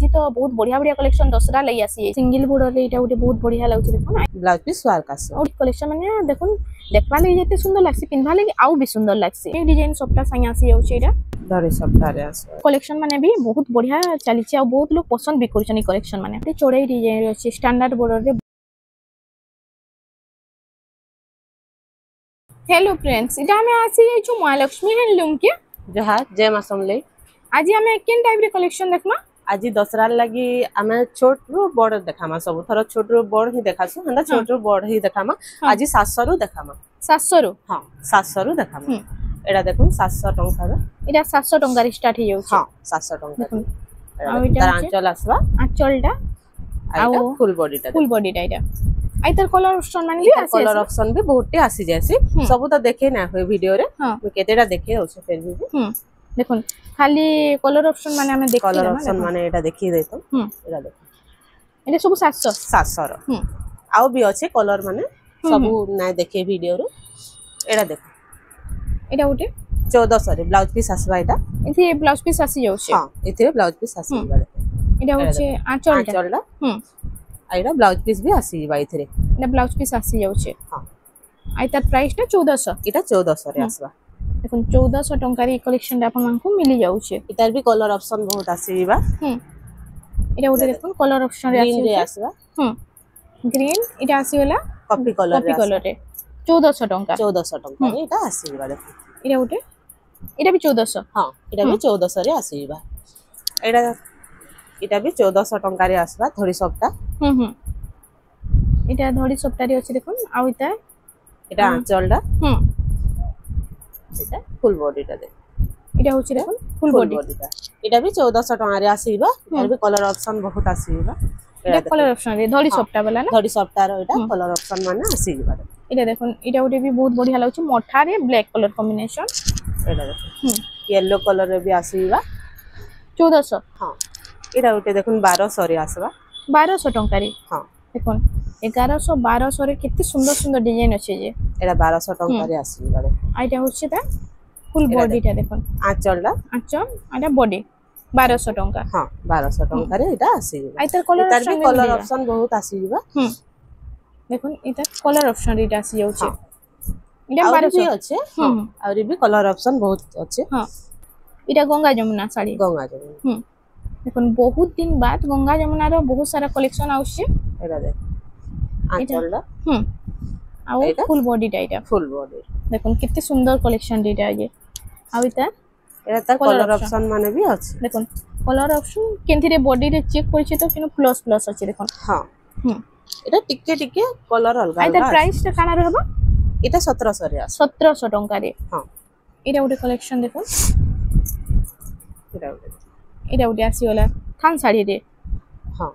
आज तो बहुत बढ़िया बढ़िया कलेक्शन दसरा लई आसी सिंगल बॉर्डर रे एटा उटे बहुत बढ़िया लागछ देखो ब्लाउज पीस वर्क आस और कलेक्शन माने देखो देखबा लई जेते सुंदर लागसी पिनभा लई आउ भी सुंदर लागसी ए डिजाइन सबटा संग आसी जाउछ एटा धरे सबटा रे आस कलेक्शन माने भी बहुत बढ़िया चली आ बहुत लोग पसंद भी करछनी कलेक्शन माने चौड़ाई डिजाइन अछि स्टैंडर्ड बॉर्डर रे। हेलो फ्रेंड्स इटा हमें आसी जाइछु महालक्ष्मी हैंडलूम के जहा जय मा समले आज हमें केन टाइप रे कलेक्शन देखमा आज दसरा लगी आमे छोट रु बड़ देखामा सब थर छोट रु बड़ ही देखासु हंदा छोट रु बड़ ही देखामा आज 700 रु देखामा 700 रु हां 700 रु देखामा एडा देखु 700 टंका रे एडा 700 टंका रे स्टार्ट हे जाउ हां 700 टंका आ एटा आंचल आसवा आंचलटा आ फुल बॉडीटा एटा आई तर कलर ऑप्शन माने भी आसी कलर ऑप्शन भी बहुतटे आसी जासी सब तो देखे ना होय वीडियो रे केतेडा देखे होछ फिर भी देखो खाली कलर ऑप्शन माने हमें देखि कलर ऑप्शन माने एटा देखि देतो एटा देखो एटा सब 700 रो आउ भी अछि कलर माने सब ना देखे वीडियो रो एटा देखो एटा उटे 1400 रे ब्लाउज पीस आसबा एटा इथे ब्लाउज पीस आसी जाउ छे हां इथे ब्लाउज पीस आसी बाले एटा होचे आंचलटा आइरा ब्लाउज पीस भी आसी बा इथे एटा ब्लाउज पीस आसी जाउ छे हां आई तर प्राइस टा 1400 एटा 1400 रे आसबा देखो 1400 टंका रे कलेक्शन आपन मानकु मिली जाउ छे इतार भी कलर ऑप्शन बहुत आसीबा एटा उटे देखो कलर ऑप्शन रे आसीबा ग्रीन एटा आसीला कॉफी कलर रे 1400 टंका रे एटा आसीबा देखो एटा उटे एटा भी 1400 हां एटा भी 1400 रे आसीबा एटा भी 1400 टंका रे आसबा थोड़ी सबटा एटा धड़ी सबटा रे अछि देखो आ एटा आंचलटा एटा फुल बॉडीटा दे एटा होछि देखो फुल बॉडीटा एटा भी 1400 टंका रे आसीबा एटा भी कलर ऑप्शन बहुत आसीबा एटा कलर ऑप्शन रे धड़ी सबटा वाला ना धड़ी सबटा रो एटा कलर ऑप्शन माने आसीबा एटा देखो एटा उटे भी बहुत बढ़िया लागछ मोठा रे ब्लैक कलर कॉम्बिनेशन एटा देखो येलो कलर रे भी आसीबा 1400 हां एटा उटे देखो 1200 रे आसबा 1200 टंका रे हां देखो 1100 1200 रे कितने सुंदर सुंदर डिजाइन अछि जे एटा 1200 टंका रे आसीबा आइटा होछि ता फुल बॉडीटा देखो आंचलटा आंचल आटा बॉडी 1200 टंका हां 1200 टंका रे एटा आसीबा आइतर कलर ऑप्शन बहुत आसीबा देखो इता कलर ऑप्शन रे आसी जाउ छै इटा 1200 अछि और भी कलर ऑप्शन बहुत अछि हां इटा गंगा जमुना साड़ी देखो बहुत दिन बाद गंगा जमुना रो बहुत सारा कलेक्शन आउछ एटा देख आंचलटा आ फुल बॉडी टाइटा फुल बॉडी देखो कितने सुंदर कलेक्शन डेटा ये आ इता एटा कलर ऑप्शन माने भी अछि देखो कलर ऑप्शन केनथि रे बॉडी रे चेक करछि तो किनो प्लस प्लस अछि देखो हां एटा टिके कलर अलगा आइता प्राइस ता काना रहबो एटा 1700 रे 1700 टंका रे हां एटा उटे कलेक्शन देखो एटा उटे आसी वाला थान साड़ी रे हां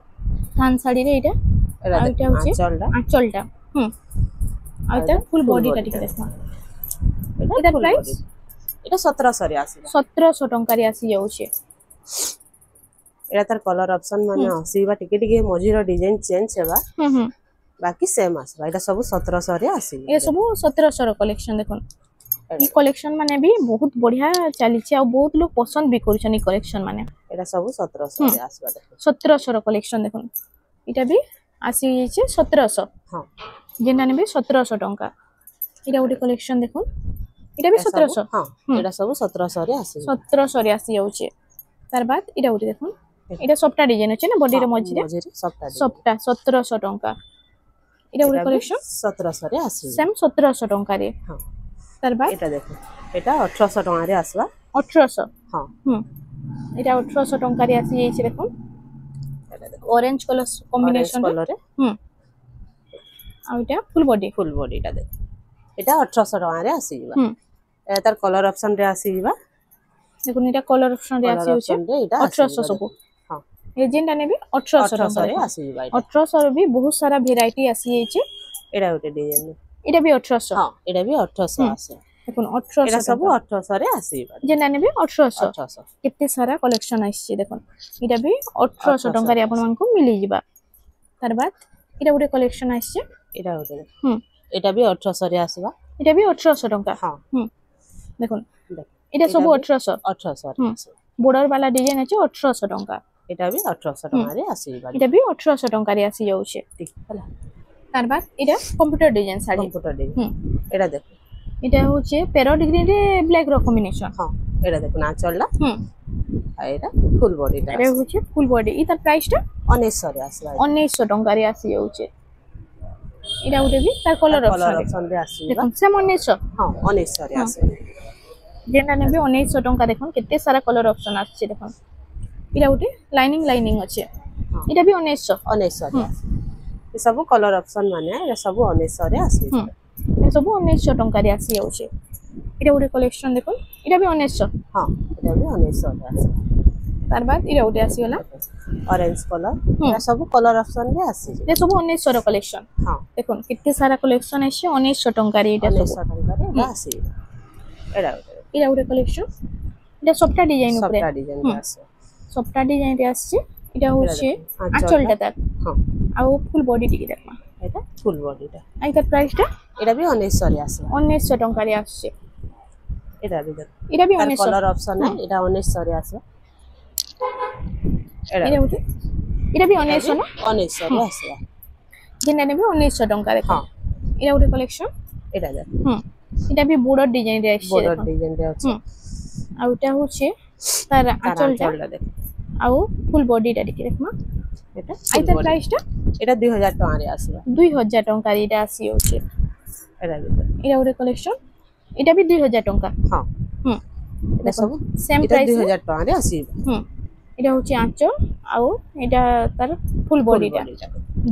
थान साड़ी रे एटा एटा होछि आंचलटा आइता फुल बॉडी टा टिके देखो एटा प्राइस एटा 1700 रे आसी 1700 टंका रे आसी जाउ छे एटा तार कलर ऑप्शन माने आसीबा टिके मझीरो डिजाइन चेंज हेबा बाकी सेम आसबा एटा सब 1700 रे आसी ए सब 1700 रो कलेक्शन देखो ई कलेक्शन माने भी बहुत बढ़िया चली छै आ बहुत लोग पसंद भी करछनी कलेक्शन माने एटा सब 1700 रे आसबा देखो 1700 रो कलेक्शन देखो एटा भी आसी छै 1700 हां जेना ने भी 1700 टंका एटा उडी कलेक्शन देखो एटा भी 1700 हां एटा सब 1700 रे आसी 1700 रे आसी जाउ छै तार बाद एटा उडी देखो एटा सबटा डिजाइन अछि ना बॉडी रे मझी रे सबटा 1700 टंका एटा उडी कलेक्शन 1700 रे आसी सेम 1700 टंका रे हां तार बाद एटा देखो एटा 1800 टंका रे आसबा 1800 हां एटा 1800 टंका रे आसी जाई छै देखो एटा देखो ऑरेंज कलर कॉम्बिनेशन कलर रे आ एटा फुल बॉडी टा देखो एटा 1800 टंका रे आसीबा एटा तार कलर ऑप्शन रे आसीबा देखो एटा कलर ऑप्शन रे आसी होचे 1800 सब हां ए जेंटा ने भी 1800 टंका रे आसीबा 1800 रे भी बहुत सारा वैरायटी आसी जाई छै एटा उटे डिजाइन एटा भी 1800 हां एटा भी 1800 आसे देखो 1800 एटा सब 1800 रे आसीबा जेना ने भी 1800 कितने सारा कलेक्शन आसी देखो एटा भी 1800 टंका रे आपन मान को मिली जिबा तार बाद एटा उटे कलेक्शन आसी एटा उटे एटा भी 1800 रे आसीबा एटा भी 1800 टंका हां देखो एटा सब 1800 रे बॉर्डर वाला डिजाइन আছে 1800 टंका এটা বি 1800 টাকা রে আসিবা এটা বি 1800 টাকা রে আসি যাউছে ঠিক হলা তার বাদ এটা computer design sari computer design এটা দেখো এটা হচ্ছে প্যারট গ্রিন রে ব্ল্যাক র কম্বিনেশন হ্যাঁ এটা দেখো না চললা আর এটা ফুল বডিটা এটা হচ্ছে ফুল বডি এটার প্রাইসটা 1900 রে আসিবা 1900 টাকা রে আসি যাউছে এটা উঠে বি তার কলর অপশন রে আসিবা দেখুন সেম 1900 হ্যাঁ 1900 রে আসে যেটা নেবে 1900 টাকা দেখুন কেতে সারা কলর অপশন আসছে দেখুন এটা উঠে লাইনিং আছে এটা বি 1900 1900 রে ଏ ସବୁ କଲର ଅପସନ ମାନେ ଏ ସବୁ 1900 ରେ ଆସିବ ଏ ସବୁ 1900 ଟଙ୍କା ରେ ଆସି ଯାଉଛି এটা ଗୋଟେ କଲେକ୍ସନ ଦେଖୁন এটা ବି 1900 ହଁ এটা ବି 1900 ରେ ଆସିବ ତାର ବାଦ এটা ଗୋଟେ ଆସିଗଲା ଅରେଞ୍ଜ କଲର ଏ ସବୁ କଲର ଅପସନ ରେ ଆସିବ ଏ ସବୁ 1900 ର କଲେକ୍ସନ ହଁ ଦେଖୁন କେତେ ସାରା କଲେକ୍ସନ ଅଛି 1900 ଟଙ୍କା ରେ এটা ସବୁ 1900 ଟଙ୍କା ରେ এটা ଆସିବ এটা ଗୋଟେ କଲେକ୍ସନ এটা সবটা ডিজাইন উপরে সবটা ডিজাইন রে আসে সবটা ডিজাইন রে আসছে এটা হচ্ছে আঁচলটা তার হ্যাঁ ଆଉ ফুল বডি টিকে দেখমা এটা ফুল বডিটা আইতার প্রাইসটা এটা বি 1900 রে আসে 1900 টଙ୍କା রে আসছে এটা বি দেখো এটা বি তার 1900 কলর অপশন এটা 1900 রে আসে এটা উঠে এটা বি 1900 না 1900 রে আসে যেটা নেবে 1900 টଙ୍କା দেখো হ্যাঁ এটা উঠে কালেকশন এটা দেখো এটা বি বর্ডার ডিজাইন রে আসছে বর্ডার ডিজাইন রে আছে আর এটা হচ্ছে তার আঁচলটা দেখো আর ফুল বডিটা দেখি দেখমা এটা আইতার প্রাইসটা এটা 2000 টাকা রে আসবে 2000 টଙ୍କା রে এটা আসি হচ্ছে এটা ଗୋଟେ କଲେକ୍ସନ এটা ବି 2000 ଟଙ୍କା ହଁ এটা ସବୁ সেম এটা প্রাইস 2000 টাকা রে আসিব এটা হচ্ছে আঁচল আর এটা তার ফুল বডিটা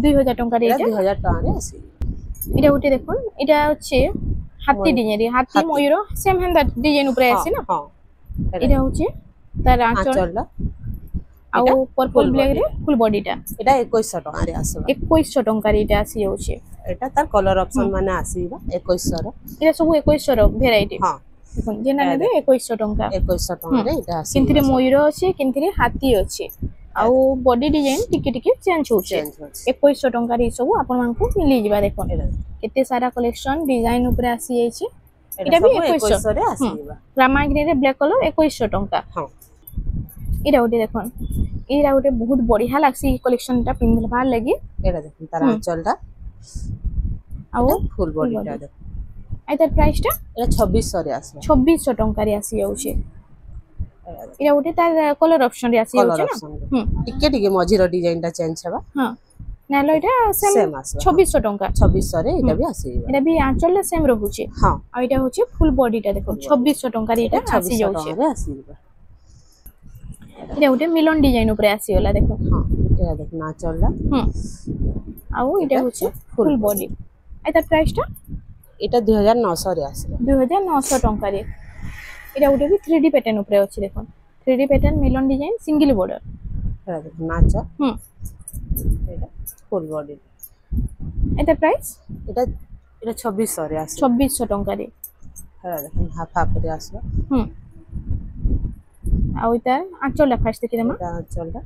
2000 টଙ୍କା রে এটা এটা 2000 টাকা রে আসিব এটা উঠে দেখুন এটা হচ্ছে হাতি ডিজাইন হাতি ময়ূর সেম হ্যান্ড ডিজাইন উপরে আছে না হ্যাঁ এটা হচ্ছে তার আঁচলটা আর পার্পল ব্ল্যাক রে ফুল বডিটা এটা 2100 টাকা রে আসবে 2100 ଟଙ୍କା রে এটা আসি যাচ্ছে এটা তার কলর অপশন মানে আসিবা 2100 র এটা সব 2100 র ভ্যারাইটি হ্যাঁ দেখুন যেটা নেবে 2100 ଟଙ୍କା 2100 টাকা রে এটা আসিবা কিন্তিরে ময়ূর আছে কিন্তিরে হাতি আছে ଆଉ ବଡି ଡିଜାଇନ ଟିକେ ଟିକେ ଚେଞ୍ଜ ହଉଛି 2100 ଟଙ୍କାରେ ଏ ସବୁ ଆପଣମାନଙ୍କୁ ମିଳିଯିବା ଦେଖନ୍ତୁ କେତେ ସାରା କଲେକ୍ସନ ଡିଜାଇନ ଉପରେ ଆସି ଯାଇଛି এটা ବି 2100 ରେ ଆସିବା ରାମାଗ୍ରୀରେ ବ୍ଲାକ୍ କଲର 2100 ଟଙ୍କା ହଁ ଏଇଟା ଗୋଟେ ଦେଖନ୍ତୁ ଏଇଟା ଗୋଟେ ବହୁତ ବଢିଆ ଲାଗୁଛି এই କଲେକ୍ସନଟା ପିନ୍ଧିବା ଲାଗି ଏଇଟା ଦେଖନ୍ତୁ ତାର ଆଞ୍ଚଲଟା ଆଉ ফুল বডিটা ଦେଖ ଏଇଟାର ପ୍ରାଇସଟା এটা 2600 ରେ ଆସିବ 2600 ଟଙ୍କାରେ ଆସି ଯାଉଛି এটা ଗୋଟେ ତାର କଲର ଅପସନ ରେ ଆସି ଯାଉଛି ନା ଟିକେ ଟିକେ ମଝିର ଡିଜାଇନଟା ଚେଞ୍ଜ ହେବା ହଁ ନାଲୋ এটা সেম আসবে 2600 ଟଙ୍କା 2600 ରେ এটা ବି ଆସିବ এটা ବି ଆଞ୍ଚଲରେ ସେମ ରହୁଛି ହଁ ଆଉ এটা হচ্ছে ফুল বডিটা দেখো 2600 ଟଙ୍କାରେ এটা ଆସି ଯାଉଛି ରେ ଆସିବ এটা ଗୋଟେ ମିଲନ ଡିଜାଇନ ଉପରେ ଆସିଗଲା ଦେଖো ହଁ ଏଟା ଦେଖ ନା ଚଲଲା ଆଉ এটা হচ্ছে ফুল বডি এটার প্রাইসটা এটা 2900 রে আসবে 2900 ଟଙ୍କାରେ এটা ଗୋଟେ ବି 3D প্যাটার্ন উপরে ଅଛି দেখুন 3D প্যাটার্ন মিলন ডিজাইন সিঙ্গেল বর্ডার এটা দেখো নাচ এটা ফুল বডি এটা প্রাইস এটা এটা 2600 রে আসবে 2600 ଟଙ୍କାରେ এটা দেখো হাফ হাফ রে আসবে ଆଉ এটা আঁচলটা ফার্স্ট দেখি দেমা এটা আঁচলটা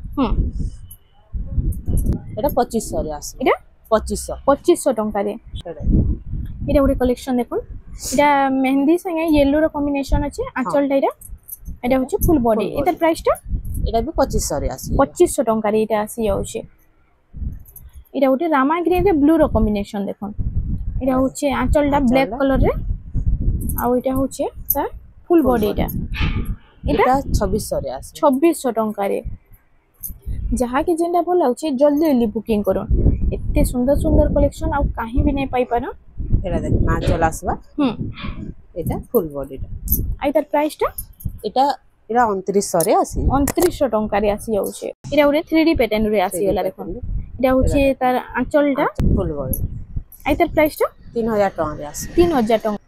এটা 2500 রে আসবে এটা 2500 ଟଙ୍କାରେ এটা ଗୋଟେ কলেকশন দেখুন এটা মেহেন্দি সঙ্গে ইয়েলো র কম্বিনেশন আছে আঁচলটা এটা হচ্ছে ফুল বডি এটার প্রাইসটা এটা বি 2500 রে আসবে 2500 ଟଙ୍କାରେ এটা আসি যাচ্ছে এটা ଗୋଟେ রামা গ্রিন রে ব্লু র কম্বিনেশন দেখুন এটা হচ্ছে আঁচলটা ব্ল্যাক কালার রে আর এটা হচ্ছে তার ফুল বডি এটা 2600 রে আসবে 2600 ଟଙ୍କାରେ ଯାହାକି ଯେନ୍ଟା ଭଲ ଲାଗୁଛି ଜଲ୍ଦି ଜଲ୍ଦି ବୁକିଂ করুন এতে সুন্দর সুন্দর কালেকশন আর কাহি भी नहीं পাই পারো এটা দেখ না চল আসবা এটা ফুল বডিটা আই তার প্রাইসটা এটা এটা 2900 রে আসি 2900 ଟଙ୍କାରେ আসি যাচ্ছে এটা ওরে 3D প্যাটার্ন রে আসি গলা দেখুন এটা হচ্ছে তার আঁচলটা ফুল বডি আই তার প্রাইসটা 3000 টাকা রে আসি 3000 ଟଙ୍କା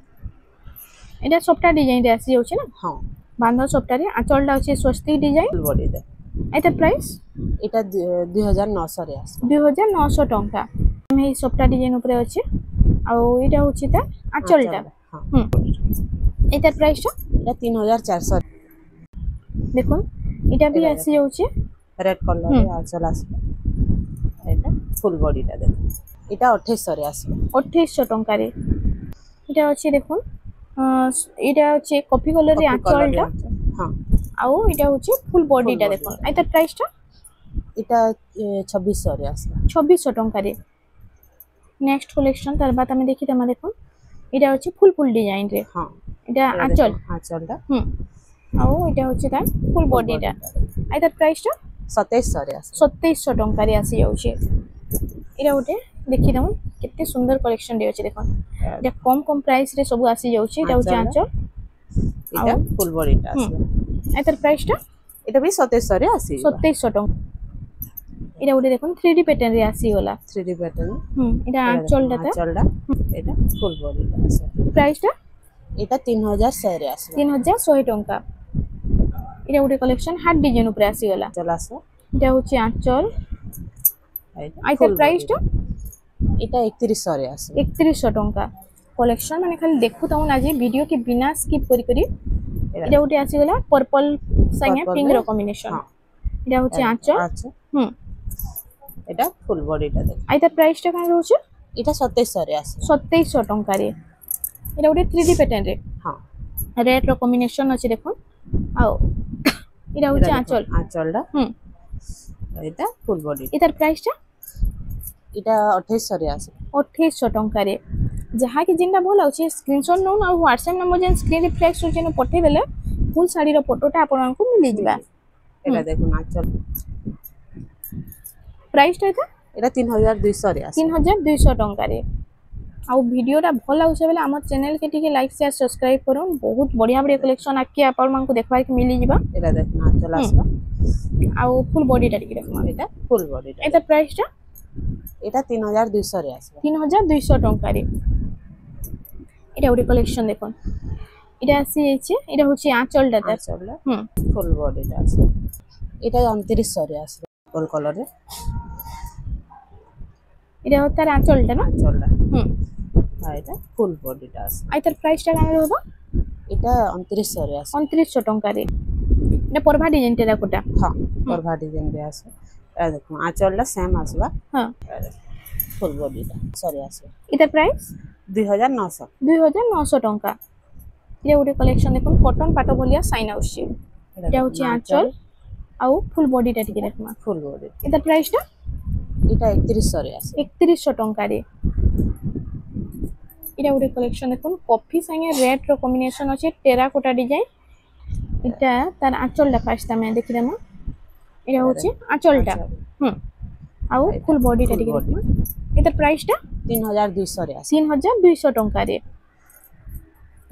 এটা সবটা ডিজাইন রে আসি যাচ্ছে না হ্যাঁ বান্ধব সবটারে আঁচলটা হচ্ছে স্বস্তিক ডিজাইন ফুল বডি দে আই তার প্রাইস এটা 2900 রে আসি 2900 ଟଙ୍କା আমি এই সবটা ডিজাইন উপরে আছে আর এটা হচ্ছে তার আঁচলটা এটার প্রাইসটা এটা 3400 দেখুন এটা भी আসি যাচ্ছে রেড কলর রে আঁচল আসবে এটা ফুল বডিটা দেখ এটা 2800 রে আসবে 2800 ଟଙ୍କାରେ এটা আছে দেখুন এটা হচ্ছে কফি কালার রে আঁচলটা হ্যাঁ আর এটা হচ্ছে ফুল বডিটা দেখুন এটার প্রাইসটা এটা 2600 রে আসবে 2600 ଟଙ୍କାରେ। ନେକ୍ସଟ କଲେକ୍ସନ ତାର ବାଦ ଆମେ ଦେଖିଦେମା ଦେଖୁନ୍ এটা হচ্ছে ফুল ফুল ডিজাইন রে। হ্যাঁ এটা আঁচল আঁচলটা ଆଉ এটা হচ্ছে তার ফুল বডিটা। আর তার প্রাইসটা 2700 রে আসবে 2700 ଟଙ୍କାରେ ଆସି ଯାଉଛି। এটা ଗୋଟେ ଦେଖିଦେମୁ କେତେ ସୁନ୍ଦର କଲେକ୍ସନ ରେ ଅଛି ଦେଖୁନ୍। এটা কম কম প্রাইস রে ସବୁ আসি যাଉଛି। এটা হচ্ছে আঁচল এটা ফুল বডিটা আসবে আর তার প্রাইসটা এটা ବି 2700 রে আসি 2700 ଟଙ୍କା। এটা ଗୋଟେ দেখুন 3D প্যাটার্ন রে আসি গলা 3D প্যাটার্ন এটা আঁচলটা আঁচলটা এটা ফুল বডিটা আসবে প্রাইসটা এটা 3100 রে আসবে 3100 ଟଙ୍କା। এটা ଗୋଟେ কলেকশন হার্ট ডিজাইন উপরে আসি গলা চলে আসবে এটা হচ্ছে আঁচল আর ফুল তার প্রাইসটা এটা 3100 রে আসবে 3100 ଟଙ୍କା। কলেকশন মানে খালি দেখু তখন আজ ভিডিও কে বিনা স্কিপ করি করি এটা গোটে আসিগলা পর্পল সাইয়া পিঙ্ক র কম্বিনেশন। এটা হচ্ছে আঁচল আচ্ছা এটা ফুল বডিটা দেখ আর তার প্রাইসটা কেন রয়েছে এটা 2700 রে আসবে 2700 ଟଙ୍କାରେ। এটা গোটে 3D প্যাটার্ন রে হ্যাঁ রেড র কম্বিনেশন আছে দেখুন। আও এটা হচ্ছে আঁচল আঁচলটা এটা ফুল বডি এটার প্রাইসটা এটা 2800 রে আসবে 2800 ଟଙ୍କାରେ। ଯାହାକି ଯେନ୍ଟା ଭଲ ଅଛି ସ୍କ୍ରିନଶଟ୍ ନଉନ୍ ଆଉ ହ୍ୱାଟ୍ସଆପ୍ ନମ୍ବର ଯେନ୍ ସ୍କ୍ରିନ୍ ରିଫ୍ଲେକ୍ସ ହଉଛି ଯେନ୍ ପଠେଇ ଦେଲେ ফুল শাড়ির ফটোটা আপনাଙ୍କୁ মিলিଯିবা। এটা দেখুন আঁচল প্রাইসটা এটা 3200 রে আসবে 3200 ଟଙ୍କାରେ। ଆଉ ଭିଡ଼ିଓଟା ଭଲ ଲାଗୁছে ବେଲେ ଆମର ଚ୍ୟାନେଲকে ଟିକେ ଲାଇକ୍ ସେୟାର ସବସ୍କ୍ରାଇବ করুন। ବହୁତ ବଢିଆ ବଢିଆ କଲେକ୍ସନ ଆକି ଆପଣଙ୍କୁ ଦେଖବାକେ ମିଳିଯିବା। এটা দেখুন আঁচল আসবে ଆଉ ফুল বডিটা ଟିକେ দেখুন। এটা ফুল বডিটা এটা প্রাইসটা এটা 3200 রে আসবে 3200 ଟଙ୍କାରେ। এটা ଗୋଟେ কলেকশন দেখুন। এটা আসি যাইছে এটা হচ্ছে আঁচলটা তার আঁচলটা ফুল বডিটা আসবে এটা 2900 রে আসবে গোল কালারে এটা তার আঁচলটা না আঁচলটা আর এটা ফুল বডিটা আসবে আর তার প্রাইসটা কেন রহব এটা 2900 রে আসবে 2900 ଟଙ୍କାରେ। এটা পরভা ডিজাইন টেরাকোটা হ্যাঁ পরভা ডিজাইন রে আসবে এটা দেখুন আঁচলটা সেম আসবে হ্যাঁ ফুল বডিটা সরি আসবে এটা প্রাইস 2900 2900 ଟଙ୍କା। এটা ଗୋଟେ কলেকশন দেখুন কটন পাট বলিয়া সাইন আসছে। এটা হচ্ছে আঁচল ଆଉ ফুল বডিটা ଟିକେ দেখুন ফুল বডি এটা প্রাইসটা এটা 3100 রে আসবে 3100 ଟଙ୍କାରେ। এটা ଗୋଟେ কলেকশন দেখুন কফি সাইনে রেড র কম্বিনেশন আছে টেরাকোটা ডিজাইন। এটা তার আঁচলটা ফার্স্ট আমি দেখি দেমা। এটা হচ্ছে আঁচলটা ଆଉ ফুল বডিটা ଟିକେ দেখুন। এটা প্রাইসটা 3200 রে আসবে 3200 ଟଙ୍କାରେ।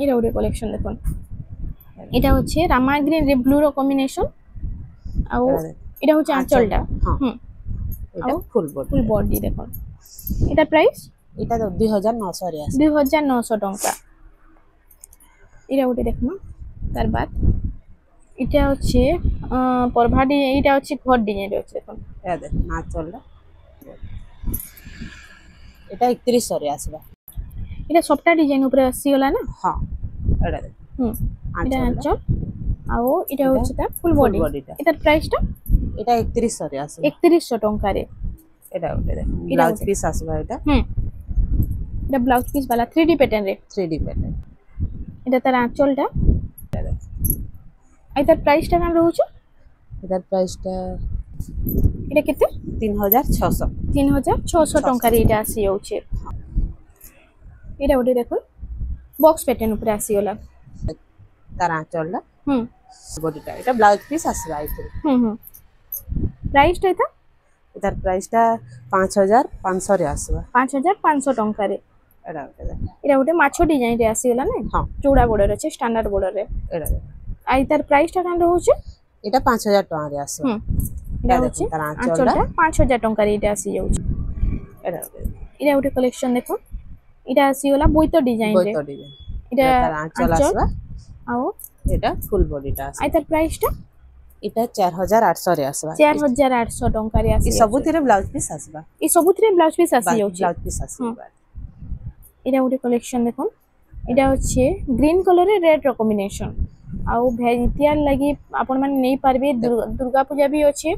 এটা ଗୋଟେ কলেকশন দেখুন। এটা হচ্ছে রামা গ্রিন রে ব্লু র কম্বিনেশন ଆଉ এটা হচ্ছে আঁচলটা এটা ফুল বডি দেখুন। এটা প্রাইস এটা 2900 রে আসবে 2900 ଟଙ୍କା। এটা ଗୋଟେ দেখুন। তার বাদ এটা হচ্ছে পরভাডি এটা হচ্ছে ঘর ডিজাইন আছে দেখুন। এটা দেখুন আঁচলটা এটা 3100 রে আসবে এটা সবটা ডিজাইন উপরে আসি গলা না হ্যাঁ এটা দেখুন এটা আঁচল ଆଉ এটা হচ্ছে তার ফুল বডিটা। এটার প্রাইসটা এটা 3100 রে আসবে 3100 ଟଙ୍କାରେ। এটা ওটা দেখুন ব্লাউজ পিস আসবে এটা এটা ব্লাউজ পিস वाला 3D প্যাটার্ন রে 3D প্যাটার্ন এটা তার আঁচলটা আর তার প্রাইসটা কেন রହୁছে এটার প্রাইসটা এটা কেতে 3600 ଟଙ୍କାରେ এটা আসি যাচ্ছে। এটা ওটা দেখুন বক্স প্যাটার্ন উপরে আসি গলা তার আঁচলটা বডিটা এটা ব্লাউজ পিস আসবে আইতে প্রাইসটা এটা এটার প্রাইসটা 5500 রে আসবে 5500 ଟଙ୍କାରେ। এটা ଗୋଟେ ମାଛ ডিজাইন রে আসি গলা না চৌড়া বর্ডর আছে স্ট্যান্ডার্ড বর্ডর রে এটা আর তার প্রাইসটা কেন রହୁছে এটা 5000 টাকা রে আসবে এটা হচ্ছে তার আঁচলটা 5000 ଟଙ୍କାରେ এটা আসি যাচ্ছে। এটা ଗୋଟେ কলেকশন দেখুন। এটা আসি গলা বৈত ডিজাইন রে এটা তার আঁচল আসবে ଆଉ এটা ফুল বডিটা আসবে আর তার প্রাইসটা এটা 4800 রে আসবে 4800 ଟଙ୍କାରେ আসি। এই ସବୁଥିରେ ব্লাউজ পিস আসবে এই ସବୁଥିରେ ব্লাউজ পিস আসি যাচ্ছে। ব্লাউজ পিস আসবে এটা ଗୋଟେ কলেকশন দেখুন। এটা হচ্ছে গ্রিন কালারে রেড র কম্বিনেশন ଆଉ ভেজিটিয়ার লাগি আপন মানে নেই পারবে। দুর্গা পূজা भी আছে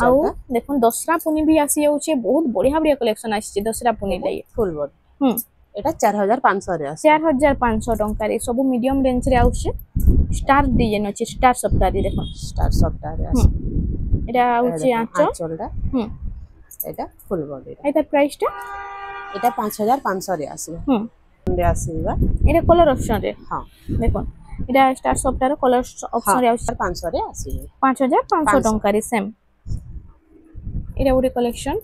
ଆଉ দেখুন দশরা পুনি भी আসি যাচ্ছে। বহুত বড়িয়া বড়িয়া কলেকশন আসছে দশরা পুনি লাগি ফুল বডি এটা 4500 রে আসবে 4500 ଟଙ୍କାରେ। ସବୁ মিডিয়াম রেঞ্জ রে আসছে। স্টার ডিজাইন আছে স্টার সফটারি দেখুন স্টার সফটারি আসবে এটা হচ্ছে আঁচল আঁচলটা হুম এটা ফুল বডি এই তার প্রাইসটা এটা 5500 রে আসবে হুম রে আসিবা এটা কলর অপশন রে হ্যাঁ দেখুন এটা ଷ୍ଟାର ସଫ୍ଟର କଲର ଅପସନ ରେ ଆସୁଛି 500 ରେ ଆସିବ 5500 ଟଙ୍କାରେ ସେମ୍ ଏଟା ଗୋଟେ କଲେକ୍ସନ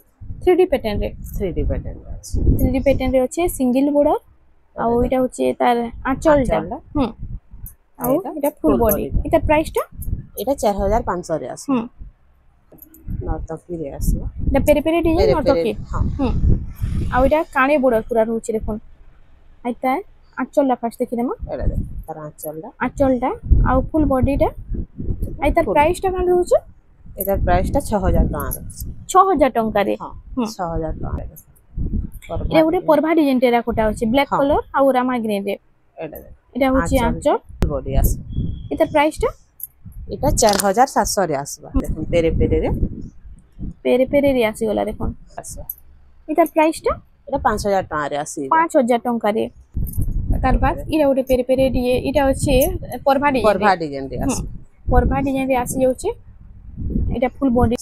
3D ପ୍ୟାଟର୍ନ ରେ 3D ପ୍ୟାଟର୍ନ ଅଛି 3D ପ୍ୟାଟର୍ନ ରେ ଅଛି ସିଙ୍ଗଲ ବର୍ଡର ଆଉ ଏଟା ହଉଛି ତାର ଆঁଚଲଟା ହୁଁ ଆଉ ଏଟା ফুল বডি এটা প্রাইসটা এটা 4500 রে আসবে হুম নর্তকি রে আসবে এটা পেরে পেরে ডিজাইন নটকি হ্যাঁ হুম ଆଉ ଏଟା କାଣେ ବର୍ଡର ପୁରା ରହୁଛି ଦେଖୁন ଆଇତା ଆঁଚଲଟା ফার্স্ট দেখি দেমা এটা দেখ তার আঁচলটা ଆঁଚଲଟା ଆଉ ফুল বডিটা ଆଇ ତାର ପ୍ରାଇସଟା କଣ ରହୁଛି এটার প্রাইসটা 6000 টাকা 6000 ଟଙ୍କାରେ হ্যাঁ হুম 6000 টাকা এটা ଗୋଟେ ପର୍ଭା ଡିଜାଇନ ଟେରାକୋଟା ଅଛି ବ୍ଲାକ୍ ହଁ। କଲର ଆଉ ରାମା ଗ୍ରୀନ ରେ এটা দেখ এটা হচ্ছে আঁচল বডি আছে এটার প্রাইসটা এটা 4700 রে আসবে দেখুন পেরে পেরে রে পেরে পেরে রে আসিগলা দেখুন আসবে এটার প্রাইসটা এটা 5000 টাকা রে আসবে 5000 ଟଙ୍କାରେ তার বাদ এটা ଗୋଟେ পেরে পেরে দিয়ে এটা হচ্ছে পর্ভা ডিজাইন রে আসবে পর্ভা ডিজাইন রে আসি যাচ্ছে এটা ফুল বডি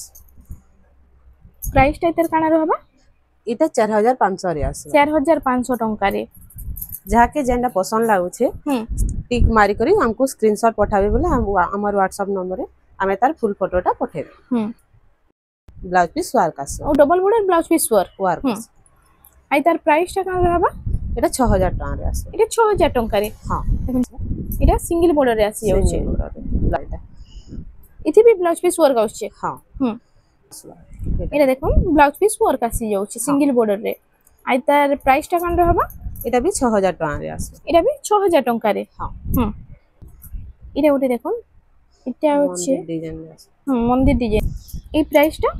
প্রাইসটা এটার কানা রহবা এটা 4500 রে আসবে 4500 ଟଙ୍କାରେ যাকে যেটা পছন্দ লাগুছে হুম টিক মারি করি हमको স্ক্রিনশট পাঠাবে বলে আমার হোয়াটসঅ্যাপ নম্বরে আমি তার ফুল ফটোটা পাঠাইবে হুম ব্লাউজ পিস ওয়ার্ক আছে ও double border blouse piece work hmm আই তার প্রাইসটা কানা রহবা এটা 6000 টাকা রে আসবে এটা 6000 ଟଙ୍କାରେ হ্যাঁ দেখুন এটা সিঙ্গেল বর্ডারে আসি যাচ্ছে ব্লাউজটা এতে भी ব্লাউজ পিস ওয়ার্ক আসছে হ্যাঁ হুম এটা দেখুন ব্লাউজ পিস ওয়ার্ক আসি যাচ্ছে সিঙ্গেল বর্ডর রে আই তার প্রাইসটা কান রহবা এটা भी 6000 টাকা রে আসবে এটা भी 6000 ଟଙ୍କାରେ হ্যাঁ হুম এটা ওটা দেখুন এটা হচ্ছে ডিজাইন রে আসবে হুম মন্দির ডিজাইন এই প্রাইসটা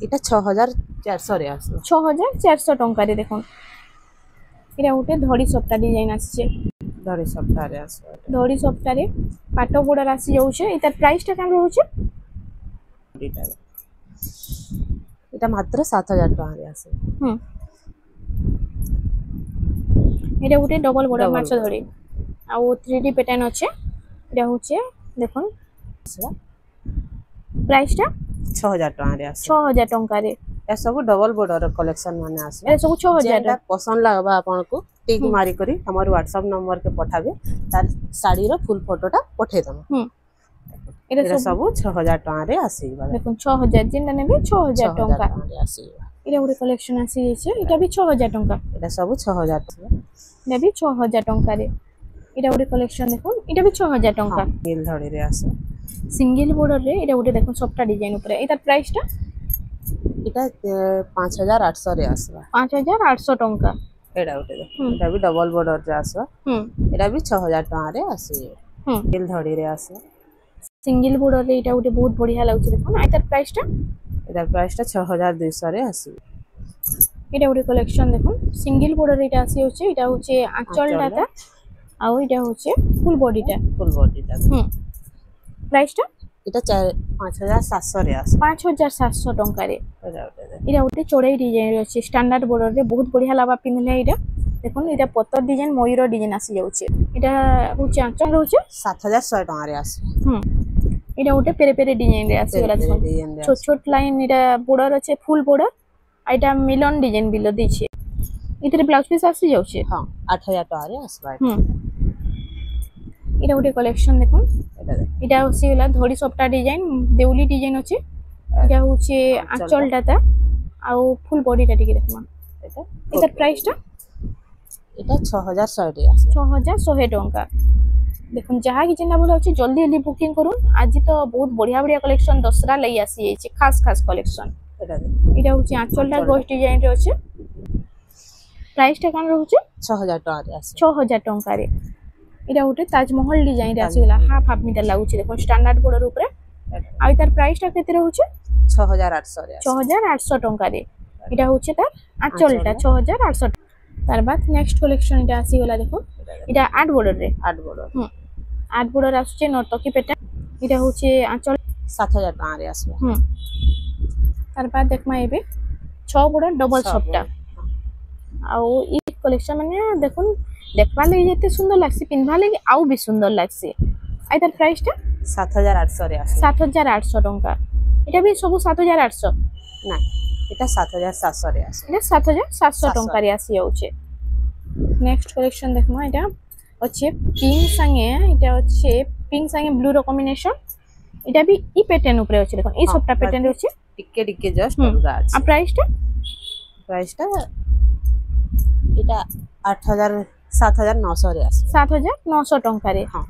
এটা 6400 রে আসবে 6400 ଟଙ୍କାରେ দেখুন এটা ওটা ধড়ি সপ্তাহ ডিজাইন আসছে ধরে সপ্তাহে আসবে ধড়ি সপ্তাহে পাট বর্ডার আসি যাচ্ছে এটার প্রাইসটা কেন রয়েছে এটা মাত্র 7000 টাকা রে আসবে হুম এটা ওটা ডবল বর্ডার মাছ ধরে আর 3D প্যাটার্ন আছে এটা হচ্ছে দেখুন প্রাইসটা 6000 টাকা রে আসবে 6000 ଟଙ୍କାରେ এসব ডবল বর্ডর কলেকশন মানে আসবে এটা সব 6000 যেটা পছন্দ লাগবা আপনাকে টিক মারি করি আমার হোয়াটসঅ্যাপ নম্বর কে পাঠাবে তার শাড়ির ফুল ফটোটা পঠাই দেব হুম এটা এটা সব সব 6000 টাকা রে আসিবা দেখুন 6000 যেটা নেবে 6000 ଟଙ୍କା রে আসিবা এটা ଗୋଟେ କଲେକ୍ସନ ଆସି ଯାଇଛି এটা ବି 6000 ଟଙ୍କା এটা সব 6000 টাকা এটা ବି 6000 ଟଙ୍କାରେ এটা ଗୋଟେ କଲେକ୍ସନ দেখুন এটা ବି 6000 ଟଙ୍କା নীল ধড়ি রে আসে সিঙ্গেল বর্ডর রে এটা ଗୋଟେ দেখুন সবটা ডিজাইন উপরে এটার প্রাইসটা এটা 5800 রে আসবা 5800 ଟଙ୍କା এটা উঠে এটা भी ডবল বর্ডর রে আসবা হুম এটা भी 6000 টাকা রে আসিবা হুম নীল ধড়ি রে আসে সিঙ্গেল বর্ডর রে এটা ଗୋଟେ ବହୁତ বঢ়িয়া ଲାଗୁଛି দেখুন এটার প্রাইসটা এটার প্রাইসটা 6200 রে আসিবা এটা ଗୋଟେ কলেকশন দেখুন সিঙ্গেল বর্ডর এটা আসি হচ্ছে এটা হচ্ছে আঁচলটা আর এটা হচ্ছে ফুল বডিটা ফুল বডিটা হুম প্রাইসটা এটা 5700 রে আসে 5700 ଟଙ୍କାରେ এটা উঠে এটা ଗୋଟେ ଚୋଡ଼େଇ ଡିଜାଇନ ଅଛି ଷ୍ଟାଣ୍ଡାର୍ଡ ବର୍ଡରରେ ବହୁତ ବଢିଆ ଲାଭ ପିନ୍ଧିଲେ ଏଇଟା দেখুন এটা পতর ডিজাইন ময়ূর ডিজাইন আসি যাচ্ছে এটা হচ্ছে আঁচল রয়েছে 7100 টাকা রে আসে হুম এটা গোটে পেরে পেরে ডিজাইন রে আসি গলা দেখুন ডিজাইন রে ছোট ছোট লাইন এটা বর্ডর আছে ফুল বর্ডর আর এটা মিলন ডিজাইন বিলো দিছে এটারে ব্লাউজ পিস আসি যাচ্ছে হ্যাঁ 8000 টাকা রে আসবে হুম এটা গোটে কালেকশন দেখুন এটা দেখ এটা হচ্ছে গলা ধড়ি সবটা ডিজাইন দেউলি ডিজাইন আছে এটা হচ্ছে আঁচলটা ଆଉ ফুল বডিটা টিকে দেখুন এটা এটার প্রাইসটা এটা 6100 রে আসে 6100 ଟଙ୍କା দেখুন যাহা কি যেটা ভালো আছে জলদি জলদি বুকিং করুন আজ তো বহুত বড়িয়া বড়িয়া কালেকশন দসরা লাগি আসি যাইছে খাস খাস কালেকশন এটা দেখ এটা হচ্ছে আঁচলটা গোস্ট ডিজাইন রে আছে প্রাইসটা কেন রହୁছে 6000 টাকা রে আসে 6000 ଟଙ୍କାରେ এটা গোটে তাজমহল ডিজাইন রে আসিগলা হাফ হাফ মিটার লাগুছে দেখুন স্ট্যান্ডার্ড বর্ডর উপরে আর তার প্রাইসটা কেতে রହୁছে 6800 রে আসে 6800 ଟଙ୍କାରେ এটা হচ্ছে তার আঁচলটা 6800 তার বাদ নেক্সট কালেকশন এটা আসিগলা দেখুন এটা 8 বর্ডর রে 8 বড় হুম 8 বর্ডর আসছে নর্তকি প্যাটার্ন এটা হচ্ছে আঁচল 7000 টাকা রে আসবে হুম তার বাদ দেখমা এবে 6 বর্ডর ডবল সবটা ଆଉ এই কলেকশন মানে দেখুন দেখবা লাগি যেতে সুন্দর লাগছে পিনভা লাগি আউ বি সুন্দর লাগছে আই তার প্রাইসটা 7800 রে আসে 7800 ଟଙ୍କା এটা বি সবু 7800 না এটা 7700 রে আছে এটা 7700 টঙ্কারে আসি যাচ্ছে নেক্সট কালেকশন দেখমা এটা হচ্ছে পিঙ্ক সঙ্গে এটা হচ্ছে পিঙ্ক সঙ্গে ব্লু র কম্বিনেশন এটা বি ই প্যাটার্ন উপরে আছে দেখুন এই সবটা প্যাটার্ন হচ্ছে টিকে টিকে জাস্ট অলগা আছে আর প্রাইসটা এটা 7900 রে আছে 7900 টঙ্কারে হ্যাঁ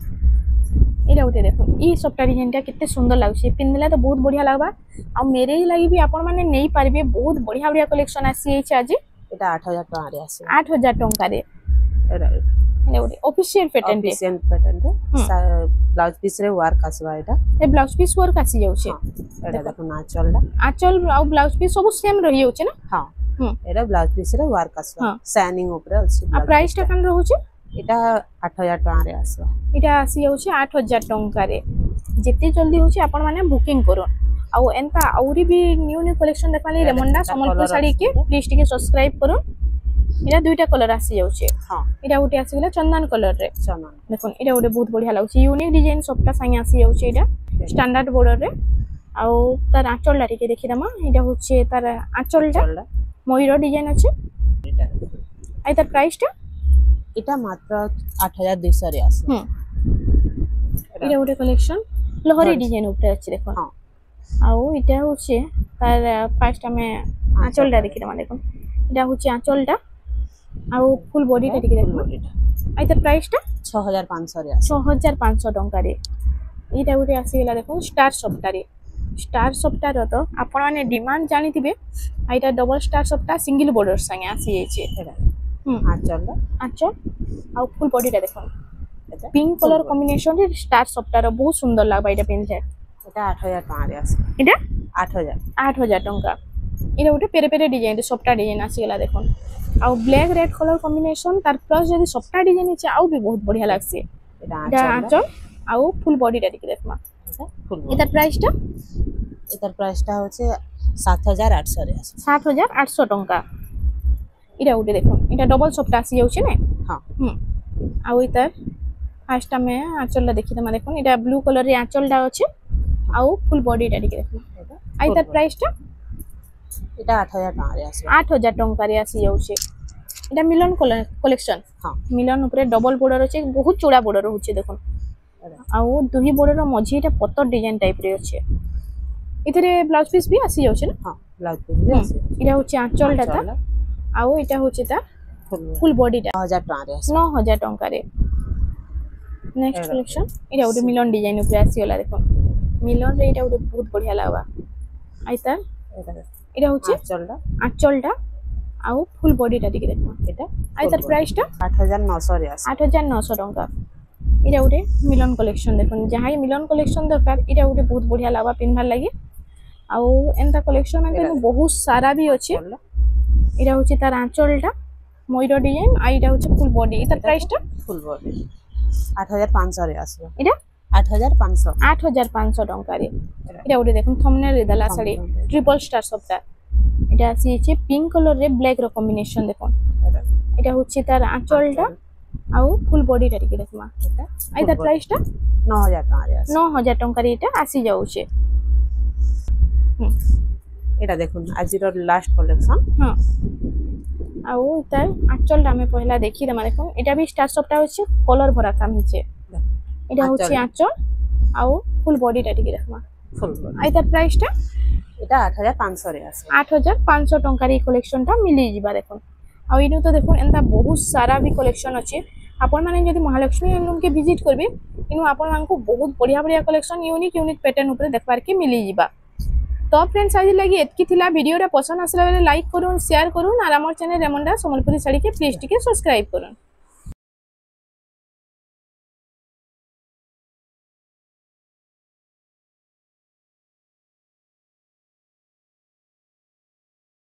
এটা উঠে দেখুন এই সবটা ডিজাইনটা কেতে সুন্দর লাগুছে পিন্ধিলে তো বহুত বঢ়িয়া লাগবা আর ম্যারেজ লাগি বি আপন মানে নেই পারবে বহুত বঢ়িয়া বঢ়িয়া কালেকশন আসি এইছে আজি এটা 8000 টাকা রে আছে 8000 টঙ্কারে রাইট এটা উঠে অফিশিয়াল প্যাটার্ন রে অফিশিয়াল প্যাটার্ন রে ব্লাউজ পিস রে ওয়ার্ক আসবা এটা এই ব্লাউজ পিস ওয়ার্ক আসি যাচ্ছে এটা দেখুন আঁচলটা আঁচল আর ব্লাউজ পিস সব সেম রহি যাচ্ছে না হ্যাঁ এটা ব্লাউজ পিস রে ওয়ার্ক আসবা শাইনিং উপরে আছে আর প্রাইসটা কেন রহুছে এটা 8000 টাকা রে আসবা এটা আসি যাচ্ছে 8000 টঙ্কারে যেতে জলদি হচ্ছে আপন মানে বুকিং করুন ଆଉ ଏନ୍ତା ଆହୁରି ବି ନ୍ୟୁ ନ୍ୟୁ କଲେକ୍ସନ ଦେଖବାଲି ରେମଣ୍ଡା ସମ୍ବଲପୁର ଶାଢ଼ୀ କେ ପ୍ଲିଜ ଟିକେ ସବସ୍କ୍ରାଇବ করুন এটা দুইটা কালার আসি যাচ্ছে হ্যাঁ এটা উঠে আসিগলা চন্দন কালার রে চন্দন দেখুন এটা উঠে বহুত বঢ়িয়া লাগুছে ইউনিক ডিজাইন সবটা সাঙ্গে আসি যাচ্ছে এটা স্ট্যান্ডার্ড বর্ডর রে ଆଉ তার আঁচলটা ଟିକେ দেখিদামা এটা হচ্ছে তার আঁচলটা ময়ূর ডিজাইন আছে আর তার প্রাইসটা এটা মাত্র 8200 রে আছে এটা উঠে কালেকশন লহরি ডিজাইন উপরে আছে দেখুন ଆଉ এটা হচ্ছে তার ফার্স্ট আমি আঁচলটা দেখিদামা দেখুন এটা হচ্ছে আঁচলটা ଆଉ ফুল বডিটা ଟିକେ দেখুন আর তার প্রাইসটা 6500 রে আছে 6500 টঙ্কারে এইটা উঠে আসিগলা দেখুন স্টার সফটারে স্টার সফটার তো আপন মানে ডিমান্ড জানিথিবে আর এটা ডবল স্টার সফটা সিঙ্গেল বর্ডর সঙ্গে আসি যাচ্ছে আঁচলটা আঁচল ଆଉ ফুল বডিটা দেখুন পিঙ্ক কালার কম্বিনেশন রে স্টার সফটার বহুত সুন্দর লাগবা এটা পিনতে এটা 8000 টাকা রে আছে এটা 8000 টঙ্কা এটা উঠে পেরে পেরে ডিজাইন সফটা ডিজাইন আসিগলা দেখুন ଆଉ ব্ল্যাক রেড কালার কম্বিনেশন তার প্লাস যদি সফটা ডিজাইন আছে আউ বি বহুত বঢ়িয়া লাগছে এটা আঁচল ଆଉ ফুল বডিটা ଟିକେ দেখমা এটার প্রাইসটা হচ্ছে 7800 রে আছে 7800 টঙ্কা এটা উঠে দেখুন এটা ডবল সফটা আসি যাচ্ছে না হ্যাঁ ଆଉ এটার ফার্স্ট আমি আঁচলটা দেখিদামা দেখুন এটা ব্লু কালার রে আঁচলটা আছে ଆଉ ফুল বডিটা ଟିକେ দেখুন আর এটার প্রাইসটা এটা 8000 টাকা রে আছে 8000 টঙ্কারে আসি যাচ্ছে এটা মিলন কলেকশন হ্যাঁ মিলন উপরে ডবল বর্ডর আছে বহুত চড়া বর্ডর হচ্ছে দেখুন ଆଉ দুই বর্ডর মঝি এটা পতর ডিজাইন টাইপ রে আছে এটারে ব্লাউজ পিস বি আসি যাচ্ছে না হ্যাঁ ব্লাউজ পিস বি আছে এটা হচ্ছে আঁচলটা তা ଆଉ এটা হচ্ছে তা ফুল বডিটা 9000 টাকা রে আছে 9000 টঙ্কারে নেক্সট কালেকশন এটা ওটা মিলন ডিজাইন উপরে আসিগলা দেখুন মিলন রে এটা ওটা বহুত বঢ়িয়া লাগবা আইতা এটা হচ্ছে আঁচলটা ଆଉ ফুল বডিটা ଟିକେ দেখুন এটা আইতার প্রাইসটা 8900 রে আছে 8900 টঙ্কা এটা ওটা মিলন কালেকশন দেখুন যাহাই মিলন কালেকশন দরকার এটা ওটা বহুত বঢ়িয়া লাগবা পিনভার লাগি ଆଉ এন্তা কালেকশন আছে বহুত সারা বি আছে এটা হচ্ছে তার আঁচলটা ময়ূর ডিজাইন আর এটা হচ্ছে ফুল বডি এটার প্রাইসটা ফুল বডি 8500 রে আছে এটা 8500 টঙ্কারে এটা ওটা দেখুন থমনের রেদালা শাড়ি ট্রিপল স্টার সবটা এটা আসিছে পিঙ্ক কালার রে ব্ল্যাক র কম্বিনেশন দেখুন এটা হচ্ছে তার আঁচলটা ଆଉ ফুল বডিটা ଟିକେ দেখমা এটা আর তার প্রাইসটা 9000 টাকা রে আছে 9000 টঙ্কারে এটা আসি যাচ্ছে এটা দেখুন আজির লাস্ট কালেকশন হ্যাঁ ଆଉ তার আঁচলটা আমি পহলা দেখি দেমা দেখুন এটা বি স্টার সবটা হচ্ছে কলর ভরা কাম হচ্ছে এটা হচ্ছে আঁচল ଆଉ ফুল বডিটা ଟିକେ দেখমা ফুল বডি আর তার প্রাইসটা এটা 8500 রে আছে 8500 টঙ্কার এই কালেকশনটা মিলি ଯିବା দেখুন ଆଉ ইনু তো দেখুন এন্তা বহুত সারা বি কালেকশন আছে আপন মানে যদি মহালক্ষ্মী হ্যান্ডলুম কে ভিজিট করবে ইনু আপন মানকু বহুত বঢ়িয়া বঢ়িয়া কালেকশন ইউনিক প্যাটার্ন উপরে দেখবার কে মিলি ଯିବା তো ফ্রেন্ডস আজ লাগি এতকি থিলা ভিডিওটা পছন্দ আসলে লাইক করুন শেয়ার করুন আর আমার চ্যানেল রেমন্ডা সম্বলপুরি শাড়ি কে প্লিজ টিকে সাবস্ক্রাইব করুন।